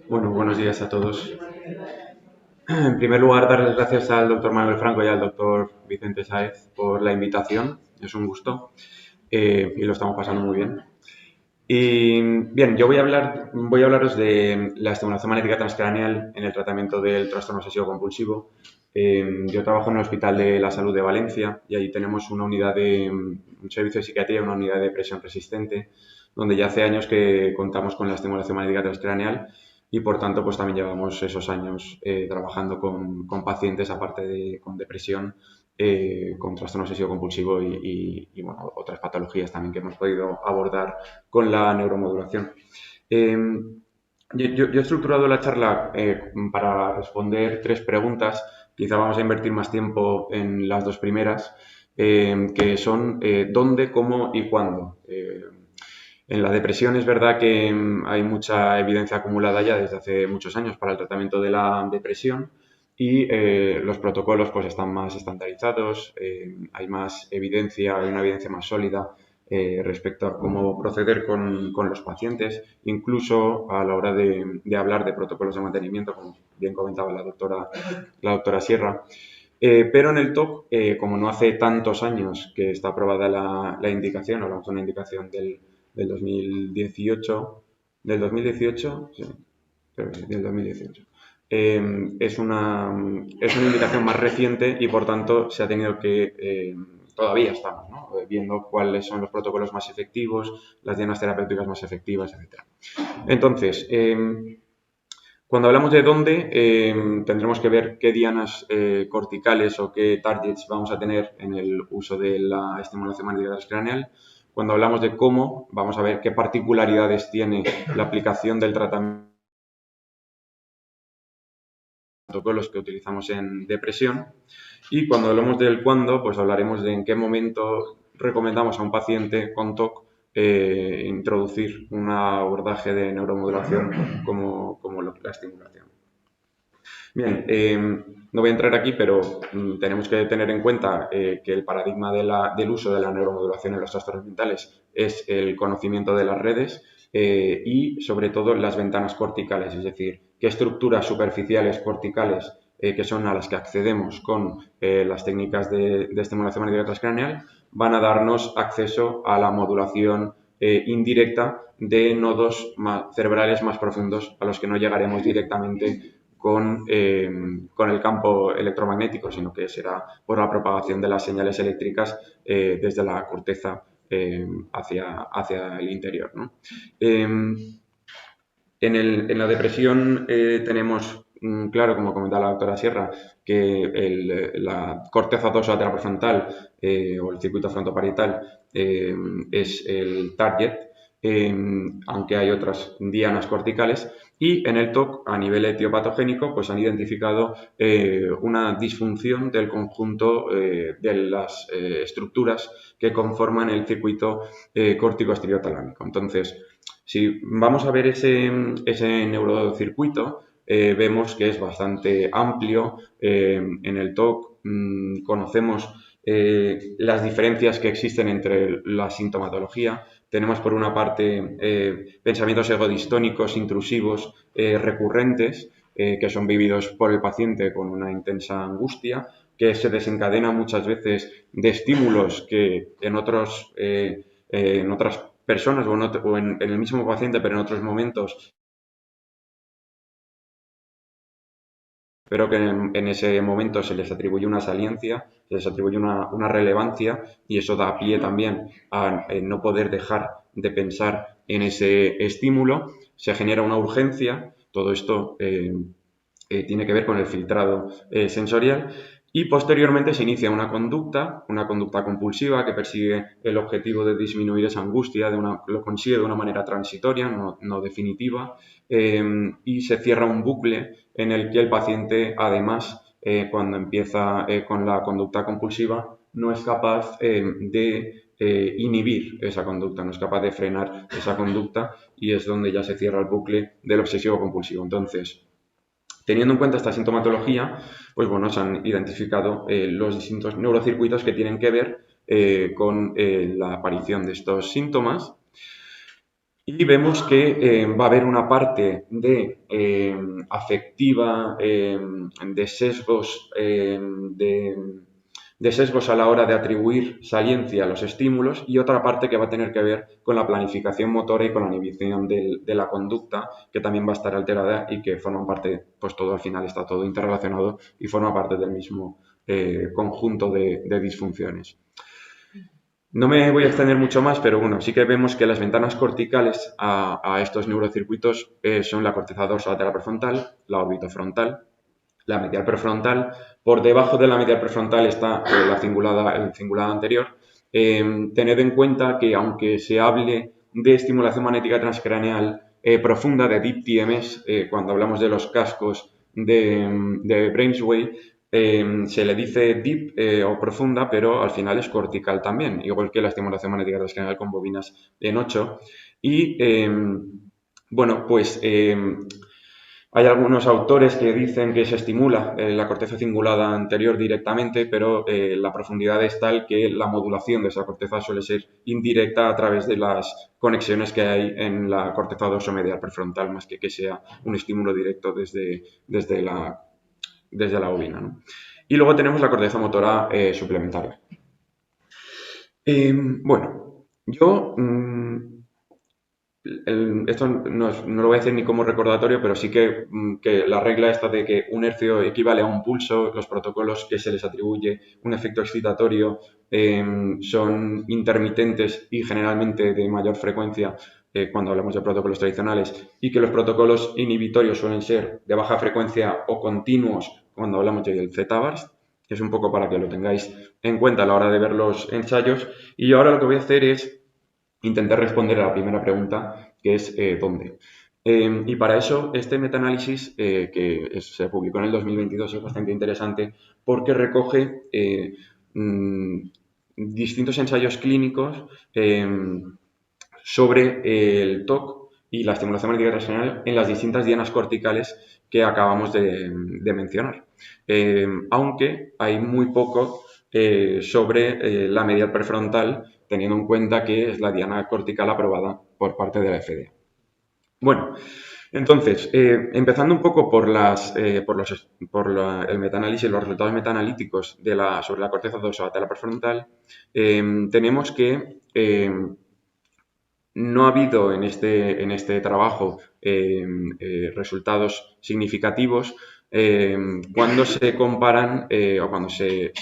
Bueno, buenos días a todos. En primer lugar, dar las gracias al doctor Manuel Franco y al doctor Vicente Sáez por la invitación. Es un gusto y lo estamos pasando muy bien. Y bien, yo voy a hablaros de la estimulación magnética transcraneal en el tratamiento del trastorno obsesivo compulsivo. Yo trabajo en el Hospital de la Salud de Valencia y ahí tenemos un servicio de psiquiatría, una unidad de depresión resistente, donde ya hace años que contamos con la estimulación magnética transcraneal y por tanto pues también llevamos esos años trabajando con pacientes aparte de con depresión, con trastorno obsesivo compulsivo bueno, otras patologías también que hemos podido abordar con la neuromodulación. Eh, yo he estructurado la charla para responder tres preguntas. Quizá vamos a invertir más tiempo en las dos primeras, que son dónde, cómo y cuándo. En la depresión es verdad que hay mucha evidencia acumulada ya desde hace muchos años para el tratamiento de la depresión y los protocolos pues están más estandarizados, hay más evidencia, hay una evidencia más sólida respecto a cómo proceder con los pacientes, incluso a la hora de hablar de protocolos de mantenimiento, como bien comentaba la doctora Sierra. Pero en el TOC, como no hace tantos años que está aprobada la indicación, hablamos de una indicación del 2018, del 2018, sí, creo que del 2018. Es una indicación más reciente y por tanto se ha tenido todavía estamos, ¿no? Viendo cuáles son los protocolos más efectivos, las dianas terapéuticas más efectivas, etcétera. Entonces, cuando hablamos de dónde, tendremos que ver qué dianas corticales o qué targets vamos a tener en el uso de la estimulación magnética transcraneal. Cuando hablamos de cómo, vamos a ver qué particularidades tiene la aplicación del tratamiento, protocolos que utilizamos en depresión. Y cuando hablamos del cuándo, pues hablaremos de en qué momento recomendamos a un paciente con TOC introducir un abordaje de neuromodulación como la estimulación. Bien, no voy a entrar aquí, pero tenemos que tener en cuenta que el paradigma del uso de la neuromodulación en los trastornos mentales es el conocimiento de las redes y, sobre todo, las ventanas corticales, es decir, qué estructuras superficiales corticales que son a las que accedemos con las técnicas de estimulación magnética transcraneal van a darnos acceso a la modulación indirecta de nodos cerebrales más profundos a los que no llegaremos directamente con el campo electromagnético, sino que será por la propagación de las señales eléctricas desde la corteza hacia el interior, ¿no? En la depresión tenemos claro, como comentaba la doctora Sierra, que la corteza dorsolateral prefrontal o el circuito frontoparietal es el target, aunque hay otras dianas corticales. Y en el TOC, a nivel etiopatogénico, pues han identificado una disfunción del conjunto de las estructuras que conforman el circuito córtico-estereotalámico. Entonces, si vamos a ver ese neurocircuito, vemos que es bastante amplio. En el TOC conocemos las diferencias que existen entre la sintomatología. Tenemos por una parte pensamientos egodistónicos intrusivos recurrentes que son vividos por el paciente con una intensa angustia, que se desencadena muchas veces de estímulos que en otras personas o en el mismo paciente, pero en otros momentos, pero que en ese momento se les atribuye una saliencia, se les atribuye una relevancia y eso da pie también a no poder dejar de pensar en ese estímulo, se genera una urgencia, todo esto tiene que ver con el filtrado sensorial y posteriormente se inicia una conducta compulsiva que persigue el objetivo de disminuir esa angustia, lo consigue de una manera transitoria, no definitiva, y se cierra un bucle en el que el paciente, además, cuando empieza con la conducta compulsiva, no es capaz de inhibir esa conducta, no es capaz de frenar esa conducta y es donde ya se cierra el bucle del obsesivo compulsivo. Entonces, teniendo en cuenta esta sintomatología, pues bueno, se han identificado los distintos neurocircuitos que tienen que ver con la aparición de estos síntomas. Y vemos que va a haber una parte de afectiva, de sesgos, de sesgos a la hora de atribuir saliencia a los estímulos, y otra parte que va a tener que ver con la planificación motora y con la inhibición de la conducta, que también va a estar alterada y que forman parte, pues todo al final está todo interrelacionado y forma parte del mismo conjunto de disfunciones. No me voy a extender mucho más, pero bueno, sí que vemos que las ventanas corticales a estos neurocircuitos son la corteza dorsal lateral prefrontal, la orbitofrontal, la medial prefrontal. Por debajo de la medial prefrontal está el cingulado anterior. Tened en cuenta que aunque se hable de estimulación magnética transcraneal profunda, de Deep TMS, cuando hablamos de los cascos de Brainwave, se le dice deep o profunda, pero al final es cortical también, igual que la estimulación magnética transcraneal con bobinas en 8. Y bueno, pues hay algunos autores que dicen que se estimula la corteza cingulada anterior directamente, pero la profundidad es tal que la modulación de esa corteza suele ser indirecta a través de las conexiones que hay en la corteza dorsomedial prefrontal, más que sea un estímulo directo desde la bobina, ¿no? Y luego tenemos la corteza motora suplementaria. Bueno, yo esto no lo voy a decir ni como recordatorio, pero sí que la regla esta de que un hercio equivale a un pulso, los protocolos que se les atribuye un efecto excitatorio son intermitentes y generalmente de mayor frecuencia cuando hablamos de protocolos tradicionales, y que los protocolos inhibitorios suelen ser de baja frecuencia o continuos cuando hablamos del Z-Bars, que es un poco para que lo tengáis en cuenta a la hora de ver los ensayos. Y ahora lo que voy a hacer es intentar responder a la primera pregunta, que es ¿dónde? Y para eso, este metaanálisis se publicó en el 2022 es bastante interesante porque recoge distintos ensayos clínicos sobre el TOC y la estimulación magnética transcranial en las distintas dianas corticales que acabamos de mencionar. Aunque hay muy poco sobre la medial prefrontal, teniendo en cuenta que es la diana cortical aprobada por parte de la FDA. Bueno, entonces, empezando un poco por el metaanálisis, los resultados metaanalíticos sobre la corteza dorsal lateral prefrontal, tenemos que no ha habido en este trabajo resultados significativos cuando se comparan o cuando se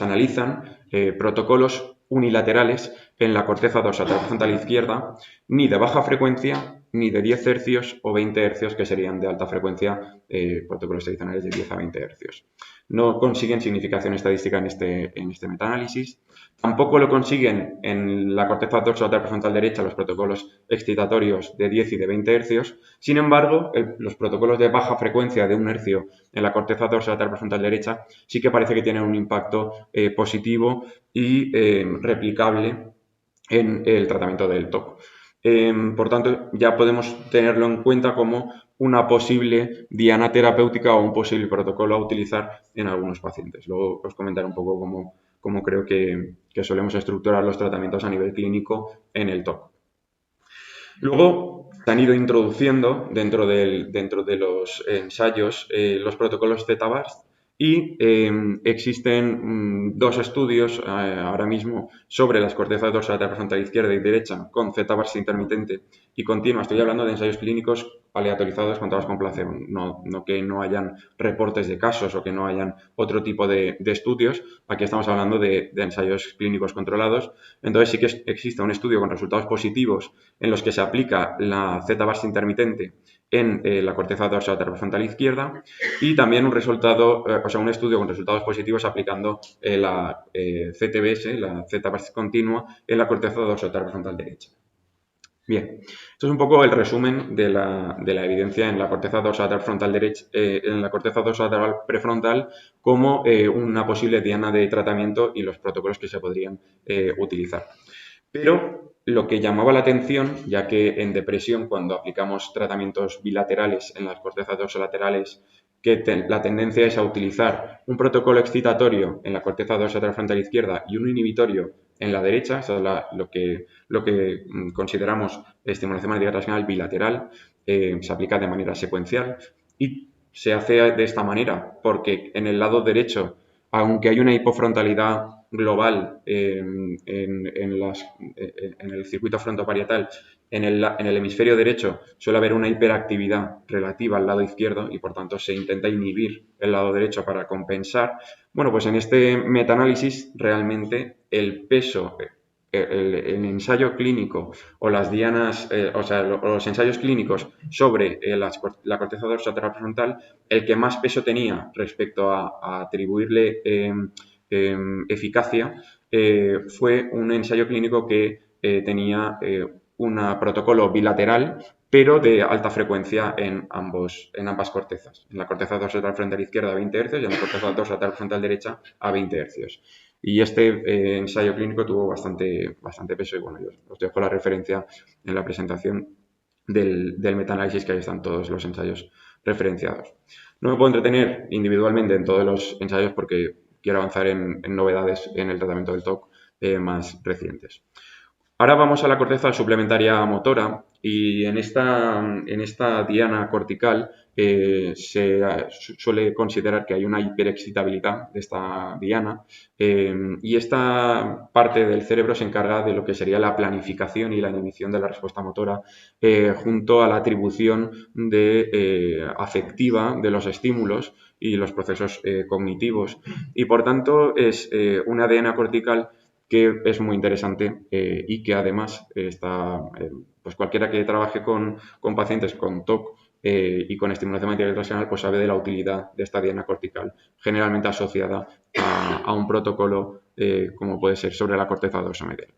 analizan protocolos unilaterales en la corteza dorsal frontal izquierda, ni de baja frecuencia ni de 10 hercios o 20 hercios, que serían de alta frecuencia, protocolos tradicionales de 10 a 20 hercios. No consiguen significación estadística en este metaanálisis. Tampoco lo consiguen en la corteza dorsal prefrontal derecha los protocolos excitatorios de 10 y de 20 hercios. Sin embargo, los protocolos de baja frecuencia de 1 hercio en la corteza dorsal prefrontal derecha sí que parece que tienen un impacto positivo y replicable en el tratamiento del TOC. Por tanto, ya podemos tenerlo en cuenta como una posible diana terapéutica o un posible protocolo a utilizar en algunos pacientes. Luego os comentaré un poco cómo creo que solemos estructurar los tratamientos a nivel clínico en el TOC. Luego se han ido introduciendo dentro de los ensayos los protocolos Z-Bars, y existen dos estudios ahora mismo sobre las cortezas dorsal prefrontal izquierda y derecha con Z-Bars intermitente y continua. Estoy hablando de ensayos clínicos aleatorizados controlados con placebo, no que no hayan reportes de casos o que no hayan otro tipo de estudios. Aquí estamos hablando de ensayos clínicos controlados. Entonces sí que existe un estudio con resultados positivos en los que se aplica la Z-Bars intermitente en la corteza dorsal prefrontal izquierda, y también un estudio con resultados positivos aplicando la ZBS, la Z-Bars continua, en la corteza dorsal prefrontal derecha. Bien, esto es un poco el resumen de la evidencia en la corteza dorsal prefrontal derecha, en la corteza dorsal prefrontal como una posible diana de tratamiento y los protocolos que se podrían utilizar. Pero lo que llamaba la atención, ya que en depresión, cuando aplicamos tratamientos bilaterales en las cortezas dorsolaterales, la tendencia es a utilizar un protocolo excitatorio en la corteza dorsal frontal izquierda y un inhibitorio en la derecha, eso es lo que consideramos estimulación magnética transcranial bilateral, se aplica de manera secuencial y se hace de esta manera porque en el lado derecho, aunque hay una hipofrontalidad global en el circuito frontoparietal, en el hemisferio derecho suele haber una hiperactividad relativa al lado izquierdo y por tanto se intenta inhibir el lado derecho para compensar. Bueno, pues en este metaanálisis realmente el peso, el ensayo clínico o las dianas, o sea, los ensayos clínicos sobre la corteza dorsolateral frontal, el que más peso tenía respecto a atribuirle eficacia fue un ensayo clínico que tenía un protocolo bilateral, pero de alta frecuencia en ambas cortezas. En la corteza dorsolateral frontal izquierda a 20 Hz y en la corteza dorsolateral frontal derecha a 20 Hz. Y este ensayo clínico tuvo bastante peso y bueno, yo os dejo la referencia en la presentación del metaanálisis, que ahí están todos los ensayos referenciados. No me puedo entretener individualmente en todos los ensayos porque quiero avanzar en novedades en el tratamiento del TOC más recientes. Ahora vamos a la corteza suplementaria motora y en esta diana cortical se suele considerar que hay una hiperexcitabilidad de esta diana y esta parte del cerebro se encarga de lo que sería la planificación y la inhibición de la respuesta motora junto a la atribución afectiva de los estímulos y los procesos cognitivos y por tanto es una diana cortical que es muy interesante y que además está, pues cualquiera que trabaje con pacientes con TOC y con estimulación magnética transcranial pues sabe de la utilidad de esta diana cortical, generalmente asociada a un protocolo como puede ser sobre la corteza dorsomedial.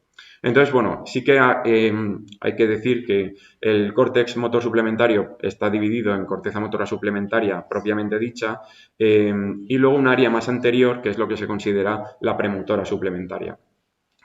Entonces, bueno, sí que hay que decir que el córtex motor suplementario está dividido en corteza motora suplementaria propiamente dicha y luego un área más anterior que es lo que se considera la premotora suplementaria.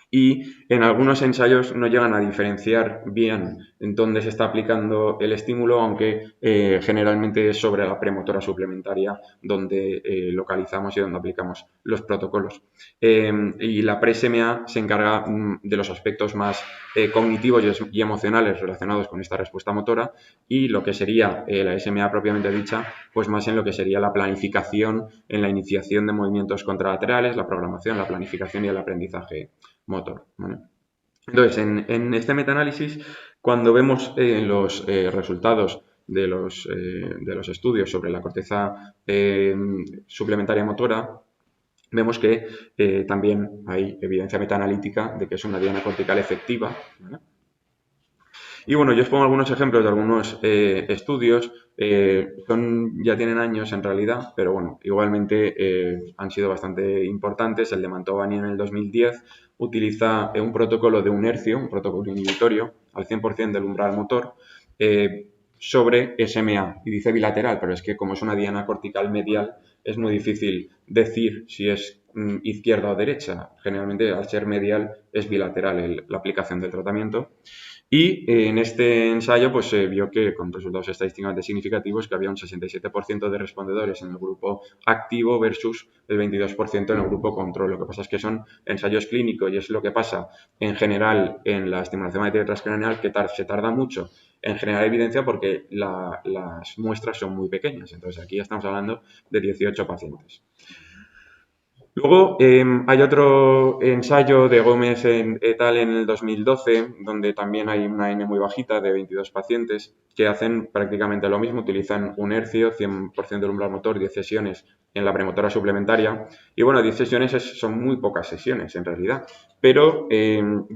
Y en algunos ensayos no llegan a diferenciar bien en dónde se está aplicando el estímulo, aunque generalmente es sobre la premotora suplementaria donde localizamos y donde aplicamos los protocolos. Y la pre-SMA se encarga de los aspectos más cognitivos y emocionales relacionados con esta respuesta motora y lo que sería la SMA propiamente dicha, pues más en lo que sería la planificación, en la iniciación de movimientos contralaterales, la programación, la planificación y el aprendizaje motor. ¿Vale? Entonces, en este metaanálisis, cuando vemos los resultados de los estudios sobre la corteza suplementaria motora, vemos que también hay evidencia metaanalítica de que es una diana cortical efectiva. ¿Vale? Y bueno, yo os pongo algunos ejemplos de algunos estudios, ya tienen años en realidad, pero bueno, igualmente han sido bastante importantes. El de Mantovani en el 2010 utiliza un protocolo de un hercio, un protocolo inhibitorio, al 100% del umbral motor, sobre SMA, y dice bilateral, pero es que como es una diana cortical medial, es muy difícil decir si es izquierda o derecha. Generalmente, al ser medial, es bilateral la aplicación del tratamiento. Y en este ensayo pues se vio que con resultados estadísticamente significativos que había un 67% de respondedores en el grupo activo versus el 22% en el grupo control. Lo que pasa es que son ensayos clínicos y es lo que pasa en general en la estimulación magnética transcranial que se tarda mucho en generar evidencia porque las muestras son muy pequeñas. Entonces aquí estamos hablando de 18 pacientes. Luego hay otro ensayo de Gómez et al. En el 2012, donde también hay una N muy bajita de 22 pacientes que hacen prácticamente lo mismo, utilizan un hercio, 100% del umbral motor, 10 sesiones en la premotora suplementaria. Y bueno, 10 sesiones son muy pocas sesiones en realidad, pero ven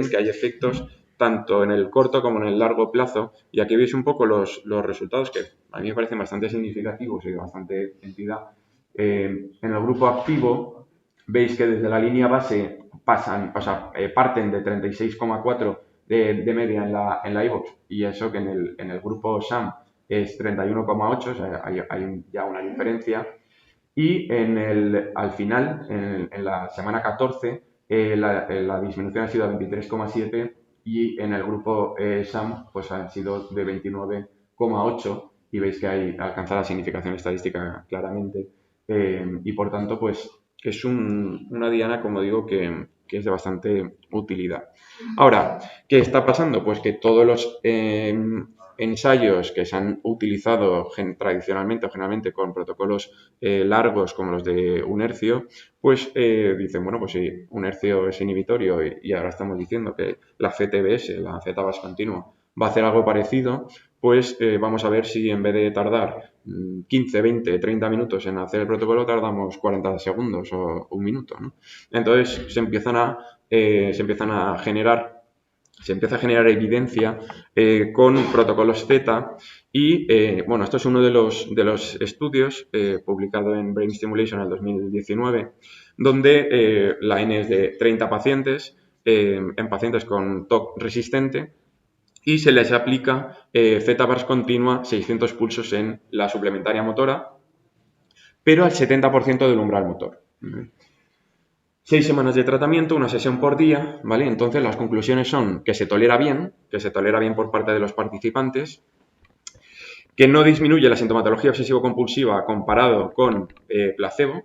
que hay efectos tanto en el corto como en el largo plazo. Y aquí veis un poco los resultados que a mí me parecen bastante significativos y de bastante entidad. En el grupo activo veis que desde la línea base parten de 36,4 de media en la iVox y eso que en el grupo SAM es 31,8, o sea, hay ya una diferencia. Y al final, en la semana 14, la disminución ha sido de 23,7 y en el grupo SAM pues han sido de 29,8 y veis que alcanza la significación estadística claramente. Y por tanto, pues es una diana, como digo, que es de bastante utilidad. Ahora, ¿qué está pasando? Pues que todos los ensayos que se han utilizado tradicionalmente o generalmente con protocolos largos como los de un hercio, pues dicen, bueno, pues si un hercio es inhibitorio y ahora estamos diciendo que la CTBS, la Z-base continua, va a hacer algo parecido, pues vamos a ver si en vez de tardar 15, 20, 30 minutos en hacer el protocolo, tardamos 40 segundos o un minuto, ¿no? Entonces se empieza a generar evidencia con protocolos Z y, bueno, esto es uno de los estudios publicado en Brain Stimulation en el 2019, donde la N es de 30 pacientes, en pacientes con TOC resistente, y se les aplica Z-bars continua 600 pulsos en la suplementaria motora, pero al 70% del umbral motor. 6 semanas de tratamiento, una sesión por día, ¿vale? Entonces las conclusiones son que se tolera bien por parte de los participantes, que no disminuye la sintomatología obsesivo-compulsiva comparado con placebo,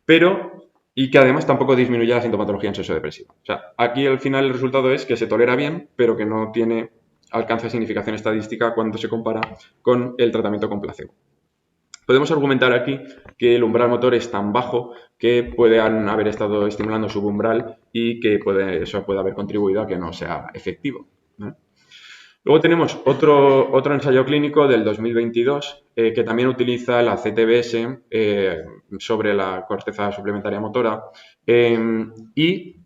pero y que además tampoco disminuye la sintomatología ansioso-depresiva. O sea, aquí al final el resultado es que se tolera bien, pero que no alcanza significación estadística cuando se compara con el tratamiento con placebo. Podemos argumentar aquí que el umbral motor es tan bajo que puedan haber estado estimulando subumbral y que eso puede haber contribuido a que no sea efectivo, ¿no? Luego tenemos otro ensayo clínico del 2022 que también utiliza la CTBS sobre la corteza suplementaria motora y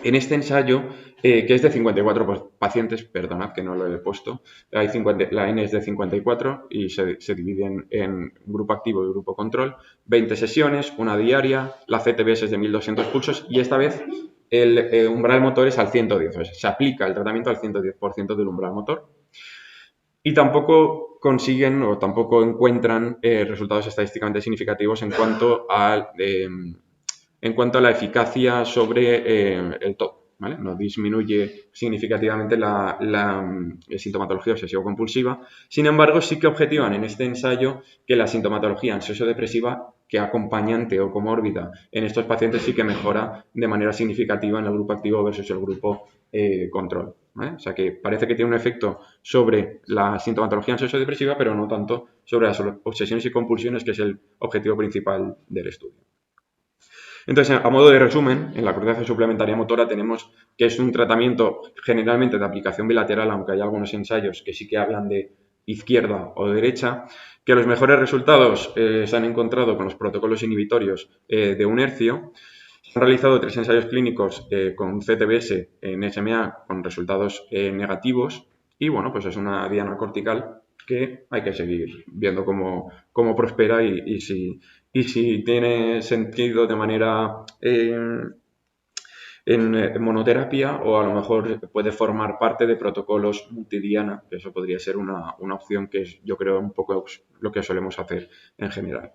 en este ensayo, que es de 54 pacientes, perdonad que no lo he puesto, la N es de 54 y se dividen en grupo activo y grupo control, 20 sesiones, una diaria, la CTBS es de 1200 pulsos y esta vez el umbral motor es al 110, o sea, se aplica el tratamiento al 110% del umbral motor. Y tampoco consiguen o tampoco encuentran resultados estadísticamente significativos en cuanto a la eficacia sobre el TOC, ¿vale? No disminuye significativamente la sintomatología obsesivo-compulsiva. Sin embargo, sí que objetivan en este ensayo que la sintomatología ansioso-depresiva que acompañante o comórbida en estos pacientes sí que mejora de manera significativa en el grupo activo versus el grupo control, ¿vale? O sea que parece que tiene un efecto sobre la sintomatología ansioso-depresiva, pero no tanto sobre las obsesiones y compulsiones, que es el objetivo principal del estudio. Entonces, a modo de resumen, en la corteza suplementaria motora tenemos que es un tratamiento generalmente de aplicación bilateral, aunque hay algunos ensayos que sí que hablan de izquierda o de derecha, que los mejores resultados se han encontrado con los protocolos inhibitorios de un hercio. Se han realizado 3 ensayos clínicos con CTBS en SMA con resultados negativos y, bueno, pues es una diana cortical que hay que seguir viendo cómo prospera y si tiene sentido de manera en monoterapia o a lo mejor puede formar parte de protocolos multidiana, que eso podría ser una opción que es, yo creo, un poco lo que solemos hacer en general.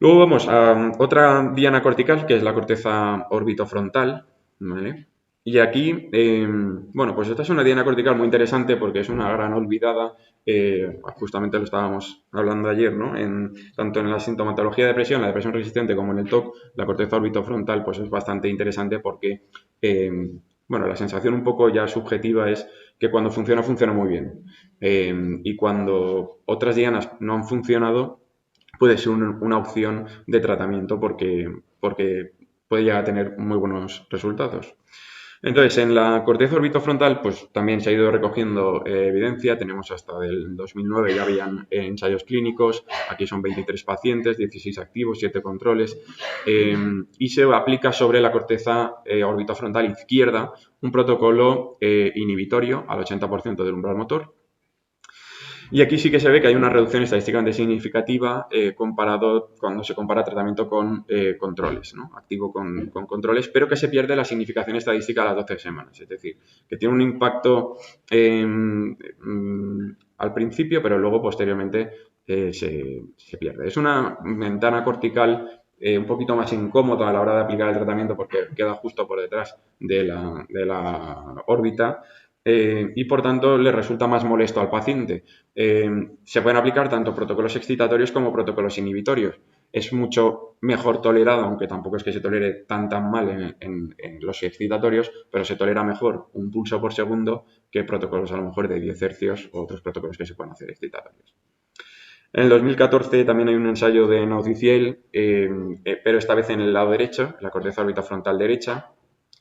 Luego vamos a otra diana cortical, que es la corteza orbitofrontal, ¿vale? Y aquí, bueno, pues esta es una diana cortical muy interesante porque es una gran olvidada, justamente lo estábamos hablando ayer, ¿no? Tanto en la sintomatología de depresión, la depresión resistente, como en el TOC, la corteza orbitofrontal pues es bastante interesante porque, bueno, la sensación un poco ya subjetiva es que cuando funciona, funciona muy bien. Y cuando otras dianas no han funcionado, puede ser una opción de tratamiento porque puede llegar a tener muy buenos resultados. Entonces, en la corteza orbitofrontal, pues también se ha ido recogiendo evidencia. Tenemos hasta del 2009 ya habían ensayos clínicos. Aquí son 23 pacientes, 16 activos, 7 controles. Y se aplica sobre la corteza orbitofrontal izquierda un protocolo inhibitorio al 80% del umbral motor. Y aquí sí que se ve que hay una reducción estadísticamente significativa cuando se compara tratamiento con controles, ¿no? Activo con controles, pero que se pierde la significación estadística a las 12 semanas. Es decir, que tiene un impacto al principio, pero luego posteriormente se pierde. Es una ventana cortical un poquito más incómoda a la hora de aplicar el tratamiento porque queda justo por detrás de la órbita. Y por tanto le resulta más molesto al paciente. Se pueden aplicar tanto protocolos excitatorios como protocolos inhibitorios. es mucho mejor tolerado, aunque tampoco es que se tolere tan mal en los excitatorios, pero se tolera mejor un pulso por segundo que protocolos a lo mejor de 10 hercios o otros protocolos que se pueden hacer excitatorios. En el 2014 también hay un ensayo de Nauticiel, pero esta vez en el lado derecho, la corteza orbitofrontal derecha,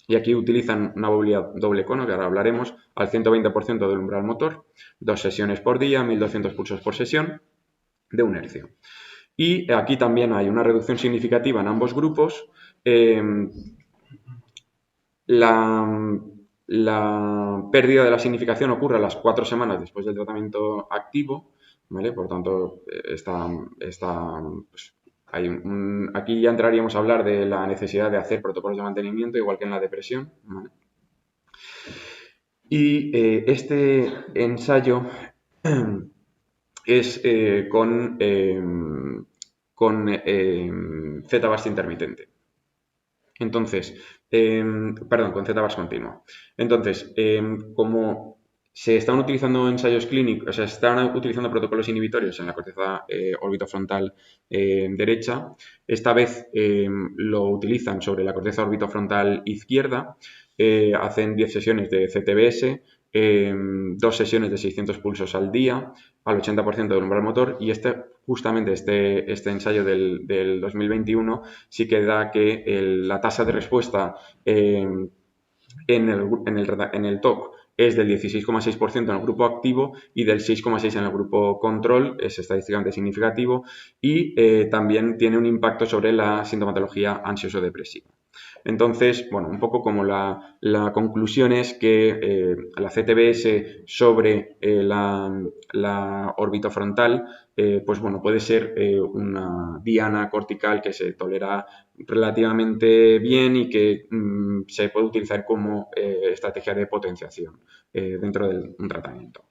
y aquí utilizan una bobina doble cono, que ahora hablaremos, al 120% del umbral motor, 2 sesiones por día, 1200 pulsos por sesión, de 1 hercio. Y aquí también hay una reducción significativa en ambos grupos. La pérdida de la significación ocurre a las 4 semanas después del tratamiento activo, ¿vale? Por tanto, pues, aquí ya entraríamos a hablar de la necesidad de hacer protocolos de mantenimiento, igual que en la depresión, ¿vale? Y este ensayo es con Z-Bars intermitente. Entonces, perdón, con Z-Bars continua. Entonces, como se están utilizando ensayos clínicos, o sea, se están utilizando protocolos inhibitorios en la corteza orbitofrontal derecha, esta vez lo utilizan sobre la corteza orbitofrontal izquierda, hacen 10 sesiones de CTBS, 2 sesiones de 600 pulsos al día, al 80% del umbral motor, y justamente este ensayo del 2021 sí que da que la tasa de respuesta en el TOC es del 16,6% en el grupo activo y del 6,6% en el grupo control, es estadísticamente significativo, y también tiene un impacto sobre la sintomatología ansioso-depresiva. Entonces, bueno, un poco como la conclusión es que la CTBS sobre la orbitofrontal, pues bueno, puede ser una diana cortical que se tolera relativamente bien y que se puede utilizar como estrategia de potenciación dentro de un tratamiento.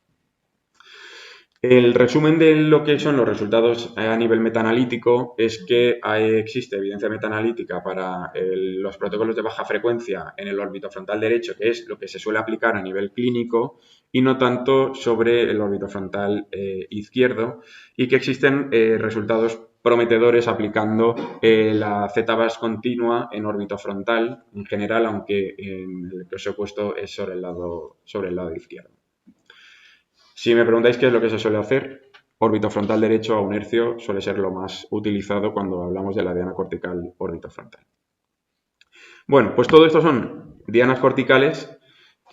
El resumen de lo que son los resultados a nivel metaanalítico es que existe evidencia metaanalítica para los protocolos de baja frecuencia en el orbitofrontal derecho, que es lo que se suele aplicar a nivel clínico, y no tanto sobre el orbitofrontal izquierdo, y que existen resultados prometedores aplicando la Z-Bars continua en orbitofrontal en general, aunque en el caso opuesto es sobre el lado izquierdo. Si me preguntáis qué es lo que se suele hacer, orbitofrontal derecho a 1 hercio suele ser lo más utilizado cuando hablamos de la diana cortical orbitofrontal. Bueno, pues todo esto son dianas corticales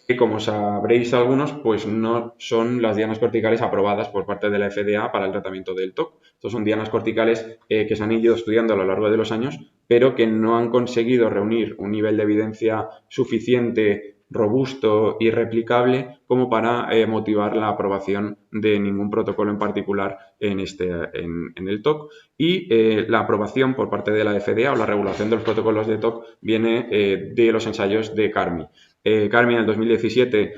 que, como sabréis algunos, pues no son las dianas corticales aprobadas por parte de la FDA para el tratamiento del TOC. Estos son dianas corticales que se han ido estudiando a lo largo de los años, pero que no han conseguido reunir un nivel de evidencia suficiente, robusto y replicable como para motivar la aprobación de ningún protocolo en particular en el TOC. Y la aprobación por parte de la FDA o la regulación de los protocolos de TOC viene de los ensayos de CARMI. CARMI en el 2017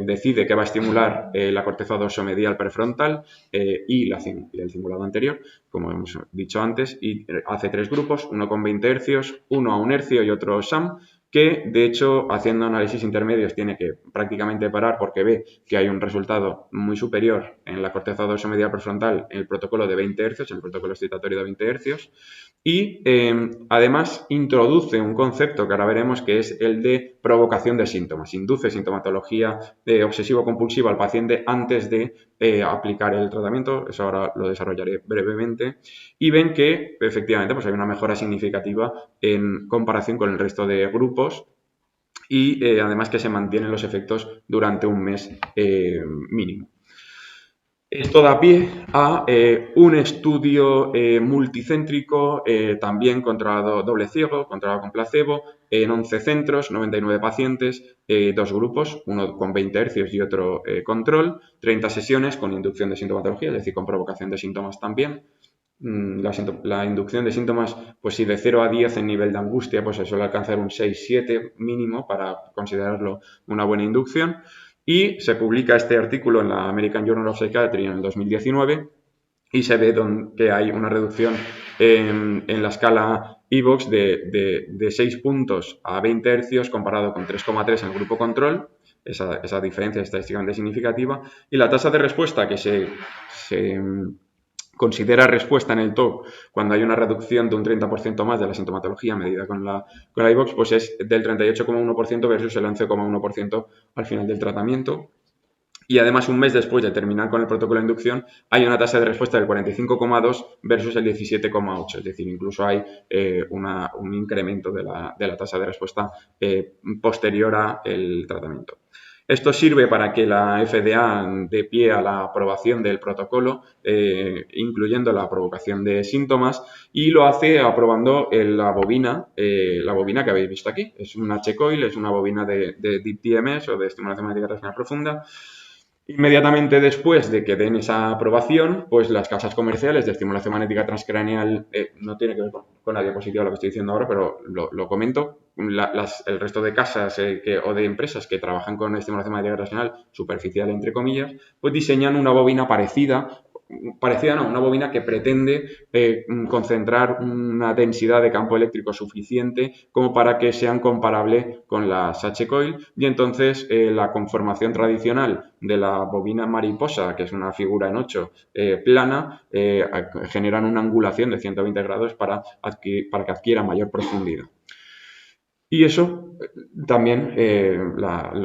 decide que va a estimular la corteza dorsomedial prefrontal y el simulado anterior, como hemos dicho antes, y hace 3 grupos, uno con 20 hercios, uno a 1 hercio y otro SAM, que de hecho haciendo análisis intermedios tiene que prácticamente parar porque ve que hay un resultado muy superior en la corteza dorsomedial prefrontal en el protocolo de 20 hercios, en el protocolo excitatorio de 20 hercios, y además introduce un concepto que ahora veremos, que es el de provocación de síntomas. Induce sintomatología obsesivo-compulsiva al paciente antes de aplicar el tratamiento, eso ahora lo desarrollaré brevemente, y ven que efectivamente pues hay una mejora significativa en comparación con el resto de grupos y además que se mantienen los efectos durante un mes mínimo. Esto da pie a un estudio multicéntrico, también controlado doble ciego, controlado con placebo, en 11 centros, 99 pacientes, 2 grupos, uno con 20 hercios y otro control, 30 sesiones con inducción de sintomatología, es decir, con provocación de síntomas también. La inducción de síntomas, pues si de 0 a 10 en nivel de angustia, pues se suele alcanzar un 6-7 mínimo para considerarlo una buena inducción. Y se publica este artículo en la American Journal of Psychiatry en el 2019 y se ve que hay una reducción en la escala EVOX de 6 puntos a 20 hercios comparado con 3,3 en el grupo control. Esa diferencia es estadísticamente significativa. Y la tasa de respuesta que considera respuesta en el TOC cuando hay una reducción de un 30% más de la sintomatología medida con la iVox, pues es del 38,1% versus el 11,1% al final del tratamiento. Y además, un mes después de terminar con el protocolo de inducción, hay una tasa de respuesta del 45,2 versus el 17,8. Es decir, incluso hay un incremento de la tasa de respuesta posterior al tratamiento. Esto sirve para que la FDA dé pie a la aprobación del protocolo, incluyendo la provocación de síntomas, y lo hace aprobando la bobina que habéis visto aquí. Es un H-coil, es una bobina de Deep TMS o de estimulación magnética transcranial profunda. Inmediatamente después de que den esa aprobación, pues las casas comerciales de estimulación magnética transcraneal, no tiene que ver con la diapositiva lo que estoy diciendo ahora, pero lo comento, el resto de casas o de empresas que trabajan con estimulación magnética transcraneal superficial, entre comillas, pues diseñan una bobina una bobina que pretende concentrar una densidad de campo eléctrico suficiente como para que sean comparables con las H-coil, y entonces la conformación tradicional de la bobina mariposa, que es una figura en 8 plana, generan una angulación de 120 grados para que adquiera mayor profundidad. Y eso también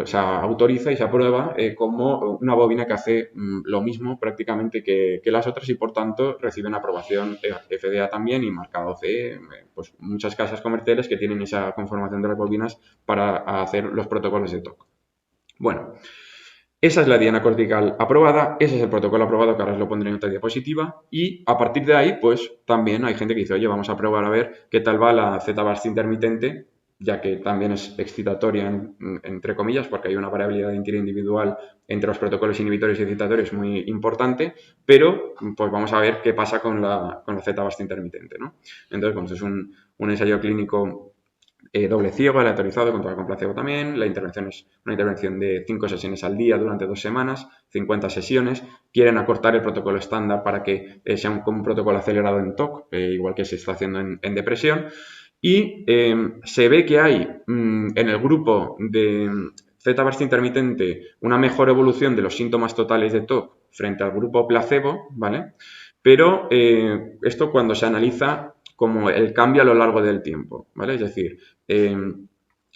se autoriza y se aprueba como una bobina que hace lo mismo prácticamente que las otras, y por tanto recibe una aprobación FDA también y marcado CE, pues muchas casas comerciales que tienen esa conformación de las bobinas para hacer los protocolos de TOC. Bueno, esa es la diana cortical aprobada, ese es el protocolo aprobado, que ahora os lo pondré en otra diapositiva, y a partir de ahí, pues también hay gente que dice, oye, vamos a probar a ver qué tal va la Z-Burst intermitente, ya que también es excitatoria, entre comillas, porque hay una variabilidad individual entre los protocolos inhibitorios y excitatorios muy importante, pero pues vamos a ver qué pasa con la Z-Burst intermitente, ¿no? Entonces, bueno, es un ensayo clínico doble ciego, aleatorizado, controlado con placebo también. La intervención es una intervención de 5 sesiones al día durante 2 semanas, 50 sesiones. Quieren acortar el protocolo estándar para que sea un protocolo acelerado en TOC, igual que se está haciendo en depresión. Y se ve que hay en el grupo de Z-Burst intermitente una mejor evolución de los síntomas totales de TOC frente al grupo placebo, ¿vale? Pero esto cuando se analiza como el cambio a lo largo del tiempo, ¿vale? Es decir,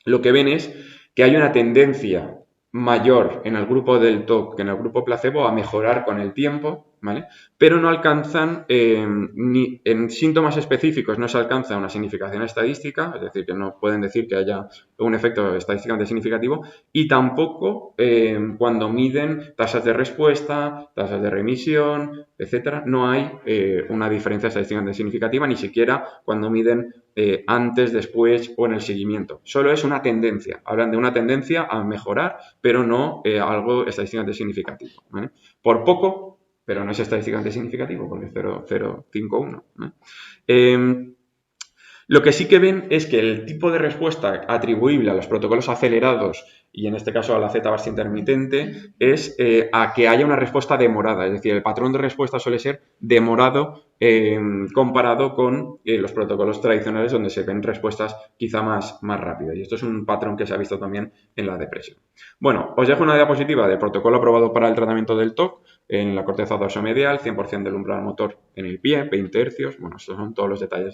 lo que ven es que hay una tendencia mayor en el grupo del TOC que en el grupo placebo a mejorar con el tiempo, ¿vale? Pero no alcanzan, ni en síntomas específicos no se alcanza una significación estadística, es decir, que no pueden decir que haya un efecto estadísticamente significativo, y tampoco cuando miden tasas de respuesta, tasas de remisión, etcétera, no hay una diferencia estadísticamente significativa, ni siquiera cuando miden antes, después o en el seguimiento. Solo es una tendencia. Hablan de una tendencia a mejorar, pero no algo estadísticamente significativo, ¿vale? Por poco, pero no es estadísticamente significativo porque es 0,051. Lo que sí que ven es que el tipo de respuesta atribuible a los protocolos acelerados, y en este caso a la Z-Burst intermitente, es a que haya una respuesta demorada. Es decir, el patrón de respuesta suele ser demorado comparado con los protocolos tradicionales, donde se ven respuestas quizá más rápidas. Y esto es un patrón que se ha visto también en la depresión. Bueno, os dejo una diapositiva del protocolo aprobado para el tratamiento del TOC en la corteza dorsomedial, 100% del umbral motor en el pie, 20 hercios. Bueno, estos son todos los detalles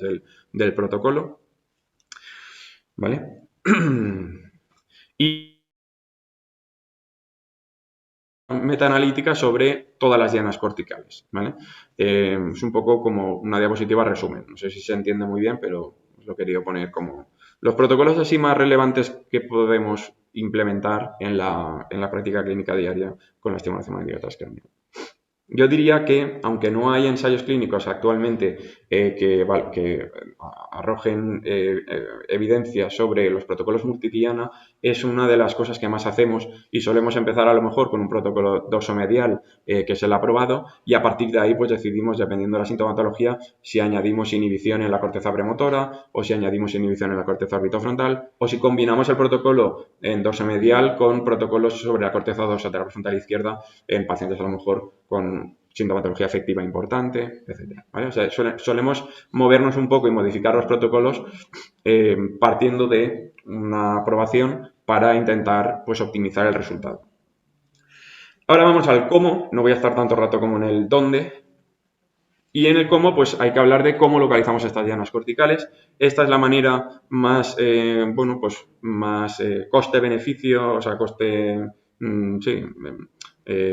del protocolo, ¿vale? Y metaanalítica sobre todas las dianas corticales, ¿vale? Es un poco como una diapositiva resumen. No sé si se entiende muy bien, pero os lo he querido poner como los protocolos así más relevantes que podemos implementar en la práctica clínica diaria con la estimulación magnética transcranial. Yo diría que, aunque no hay ensayos clínicos actualmente que arrojen evidencia sobre los protocolos multidiana, es una de las cosas que más hacemos, y solemos empezar a lo mejor con un protocolo dorsomedial que es el aprobado, y a partir de ahí pues decidimos, dependiendo de la sintomatología, si añadimos inhibición en la corteza premotora o si añadimos inhibición en la corteza orbitofrontal, o si combinamos el protocolo en dorsomedial con protocolos sobre la corteza dorsolateral prefrontal izquierda en pacientes a lo mejor con sintomatología afectiva importante, etc. ¿Vale? O sea, solemos movernos un poco y modificar los protocolos partiendo de una aprobación para intentar pues, optimizar el resultado. Ahora vamos al cómo, no voy a estar tanto rato como en el dónde. Y en el cómo, pues hay que hablar de cómo localizamos estas dianas corticales. Esta es la manera más, bueno, pues más coste-beneficio, o sea, sí,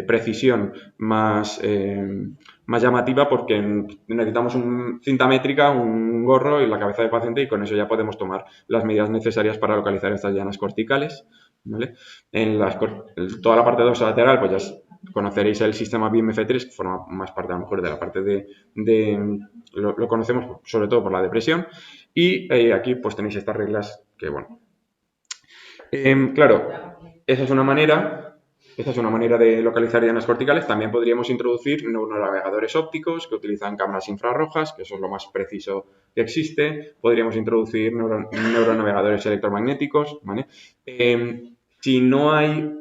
precisión más llamativa porque necesitamos una cinta métrica, un gorro y la cabeza del paciente y con eso ya podemos tomar las medidas necesarias para localizar estas dianas corticales. ¿Vale? Toda la parte dorsolateral, pues ya conoceréis el sistema BMF3, que forma más parte a lo mejor de la parte lo conocemos sobre todo por la depresión. Y aquí pues tenéis estas reglas que, bueno. Claro, esa es una manera. Esa es una manera de localizar dianas corticales. También podríamos introducir neuronavegadores ópticos que utilizan cámaras infrarrojas, que eso es lo más preciso que existe. Podríamos introducir neuronavegadores electromagnéticos, ¿vale? Si no hay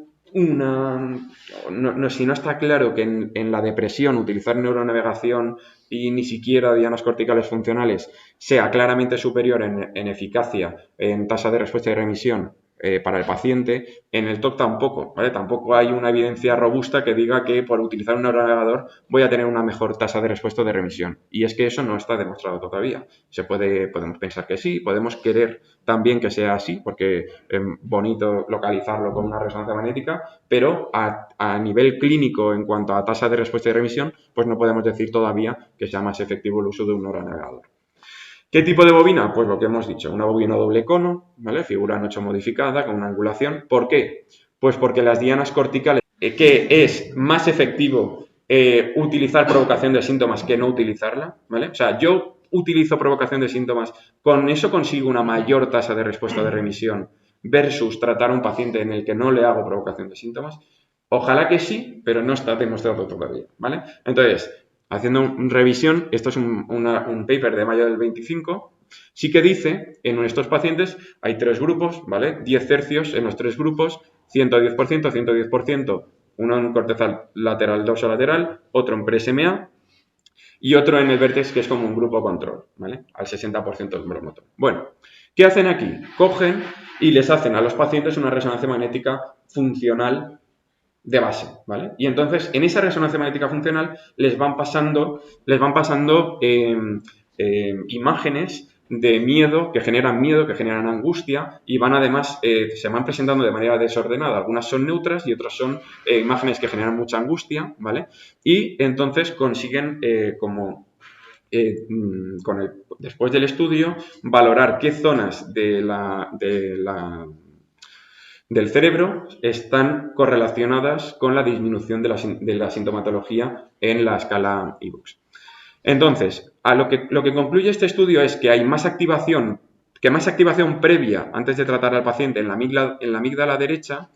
si no está claro que en la depresión utilizar neuronavegación y ni siquiera dianas corticales funcionales sea claramente superior en eficacia, en tasa de respuesta y remisión para el paciente, en el TOC tampoco, ¿vale? Tampoco hay una evidencia robusta que diga que por utilizar un neuronavegador voy a tener una mejor tasa de respuesta o de remisión. Y es que eso no está demostrado todavía. Podemos pensar que sí, podemos querer también que sea así, porque es bonito localizarlo con una resonancia magnética, pero a nivel clínico en cuanto a tasa de respuesta y remisión, pues no podemos decir todavía que sea más efectivo el uso de un neuronavegador. ¿Qué tipo de bobina? Pues lo que hemos dicho, una bobina doble cono, ¿vale? Figura en 8 modificada con una angulación. ¿Por qué? Pues porque las dianas corticales, que es más efectivo utilizar provocación de síntomas que no utilizarla, ¿vale? O sea, yo utilizo provocación de síntomas, con eso consigo una mayor tasa de respuesta de remisión versus tratar a un paciente en el que no le hago provocación de síntomas. Ojalá que sí, pero no está demostrado todavía, ¿vale? Entonces, haciendo revisión, esto es un paper de mayo del 25, sí que dice, en estos pacientes hay 3 grupos, ¿vale? 10 tercios en los 3 grupos, 110%, 110%, uno en corteza lateral dorsolateral, otro en pre-SMA y otro en el vértex que es como un grupo control, ¿vale? Al 60% del promotor. Bueno, ¿qué hacen aquí? Cogen y les hacen a los pacientes una resonancia magnética funcional de base, ¿vale? Y entonces, en esa resonancia magnética funcional les van pasando imágenes de miedo, que generan angustia y van además, se van presentando de manera desordenada. Algunas son neutras y otras son imágenes que generan mucha angustia, ¿vale? Y entonces consiguen después del estudio, valorar qué zonas del cerebro están correlacionadas con la disminución de la sintomatología en la escala IBUX. Entonces, lo que concluye este estudio es que hay más activación previa antes de tratar al paciente en la amígdala derecha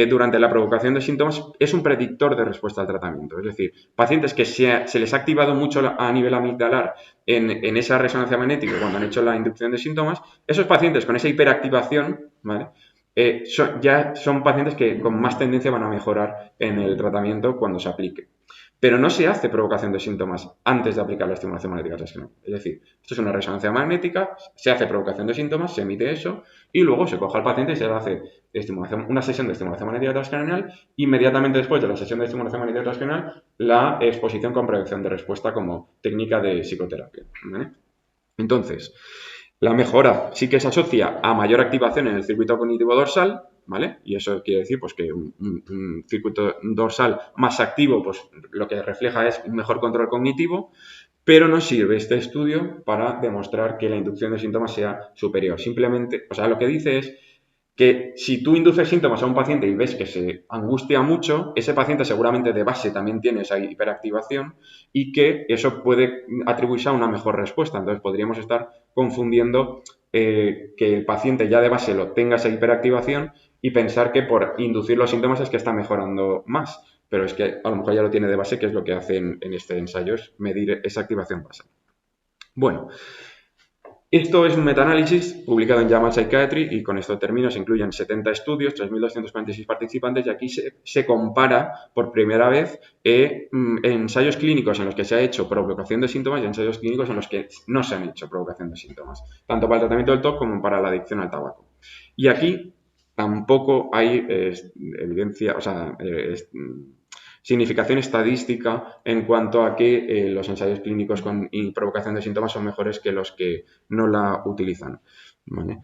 durante la provocación de síntomas es un predictor de respuesta al tratamiento. Es decir, pacientes que se les ha activado mucho a nivel amigdalar en esa resonancia magnética cuando han hecho la inducción de síntomas, esos pacientes con esa hiperactivación, ¿vale? Ya son pacientes que con más tendencia van a mejorar en el tratamiento cuando se aplique. Pero no se hace provocación de síntomas antes de aplicar la estimulación magnética transcranial. Es decir, esto es una resonancia magnética, se hace provocación de síntomas, se emite eso y luego se coge al paciente y se le hace una sesión de estimulación magnética transcranial. Inmediatamente después de la sesión de estimulación magnética transcranial, la exposición con prevención de respuesta como técnica de psicoterapia, ¿vale? Entonces, la mejora sí que se asocia a mayor activación en el circuito cognitivo dorsal, ¿vale? Y eso quiere decir pues, que un circuito dorsal más activo, pues lo que refleja es un mejor control cognitivo, pero no sirve este estudio para demostrar que la inducción de síntomas sea superior. Simplemente, o sea, lo que dice es que si tú induces síntomas a un paciente y ves que se angustia mucho, ese paciente seguramente de base también tiene esa hiperactivación y que eso puede atribuirse a una mejor respuesta. Entonces podríamos estar confundiendo que el paciente ya de base lo tenga esa hiperactivación y pensar que por inducir los síntomas es que está mejorando más. Pero es que a lo mejor ya lo tiene de base, que es lo que hacen en este ensayo, es medir esa activación basal. Bueno, esto es un metaanálisis publicado en JAMA Psychiatry y con esto termino. Se incluyen 70 estudios, 3.246 participantes y aquí se compara por primera vez ensayos clínicos en los que se ha hecho provocación de síntomas y ensayos clínicos en los que no se han hecho provocación de síntomas, tanto para el tratamiento del TOC como para la adicción al tabaco. Y aquí tampoco hay evidencia, o sea, significación estadística en cuanto a que los ensayos clínicos con provocación de síntomas son mejores que los que no la utilizan, ¿vale?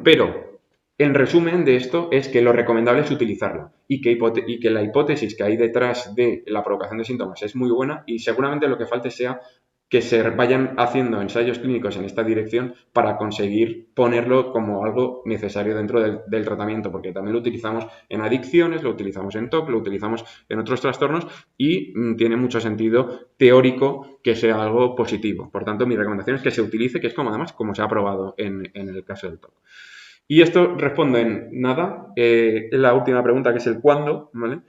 Pero, en resumen de esto, es que lo recomendable es utilizarla y que la hipótesis que hay detrás de la provocación de síntomas es muy buena y seguramente lo que falte sea que se vayan haciendo ensayos clínicos en esta dirección para conseguir ponerlo como algo necesario dentro del tratamiento, porque también lo utilizamos en adicciones, lo utilizamos en TOC, lo utilizamos en otros trastornos y tiene mucho sentido teórico que sea algo positivo. Por tanto, mi recomendación es que se utilice, que es como además como se ha probado en el caso del TOC. Y esto responde en nada, la última pregunta que es el cuándo, ¿vale?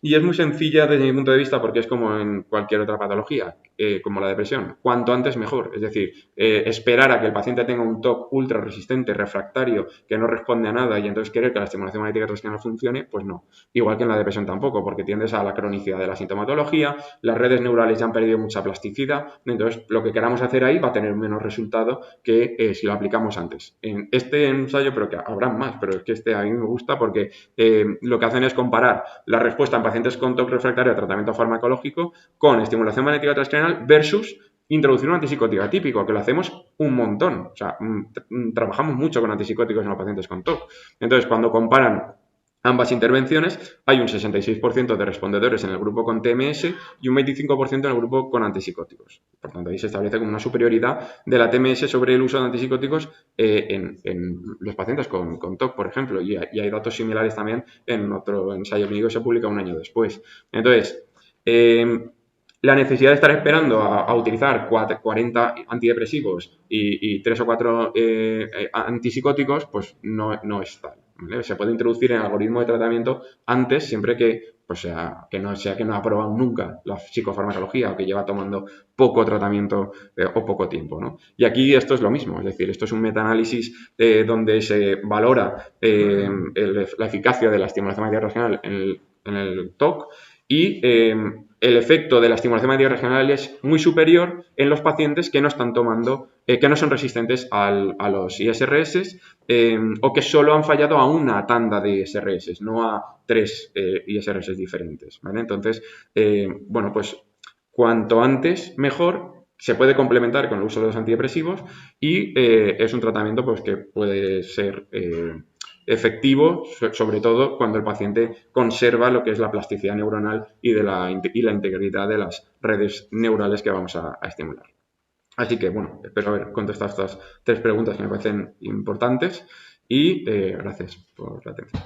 Y es muy sencilla desde mi punto de vista porque es como en cualquier otra patología, como la depresión. Cuanto antes mejor, es decir, esperar a que el paciente tenga un TOC ultra resistente, refractario, que no responde a nada y entonces querer que la estimulación magnética transcranial funcione, pues no. Igual que en la depresión tampoco, porque tiendes a la cronicidad de la sintomatología, las redes neurales ya han perdido mucha plasticidad, entonces lo que queramos hacer ahí va a tener menos resultado que si lo aplicamos antes. En este ensayo, pero que habrá más, pero es que este a mí me gusta porque lo que hacen es comparar la respuesta en pacientes con TOC refractario a tratamiento farmacológico con estimulación magnética transcranial versus introducir un antipsicótico atípico, que lo hacemos un montón. O sea, trabajamos mucho con antipsicóticos en los pacientes con TOC. Entonces, cuando comparan ambas intervenciones, hay un 66% de respondedores en el grupo con TMS y un 25% en el grupo con antipsicóticos. Por tanto, ahí se establece como una superioridad de la TMS sobre el uso de antipsicóticos en los pacientes con TOC, por ejemplo, y hay datos similares también en otro ensayo clínico que se publica un año después. Entonces, la necesidad de estar esperando a utilizar 40 antidepresivos y 3 o 4 antipsicóticos, pues no es tal, ¿vale? Se puede introducir en el algoritmo de tratamiento antes, siempre que, pues que no ha aprobado nunca la psicofarmacología o que lleva tomando poco tratamiento o poco tiempo, ¿no? Y aquí esto es lo mismo, es decir, esto es un metaanálisis donde se valora la eficacia de la estimulación magnética transcranial en el TOC y el efecto de la estimulación magnética regional es muy superior en los pacientes que no están tomando, que no son resistentes a los ISRS o que solo han fallado a una tanda de ISRS, no a 3 ISRS diferentes, ¿vale? Entonces, bueno, pues cuanto antes mejor. Se puede complementar con el uso de los antidepresivos y es un tratamiento pues, que puede ser efectivo, sobre todo cuando el paciente conserva lo que es la plasticidad neuronal y la integridad de las redes neurales que vamos a estimular. Así que, bueno, espero haber contestado estas 3 preguntas que me parecen importantes y gracias por la atención.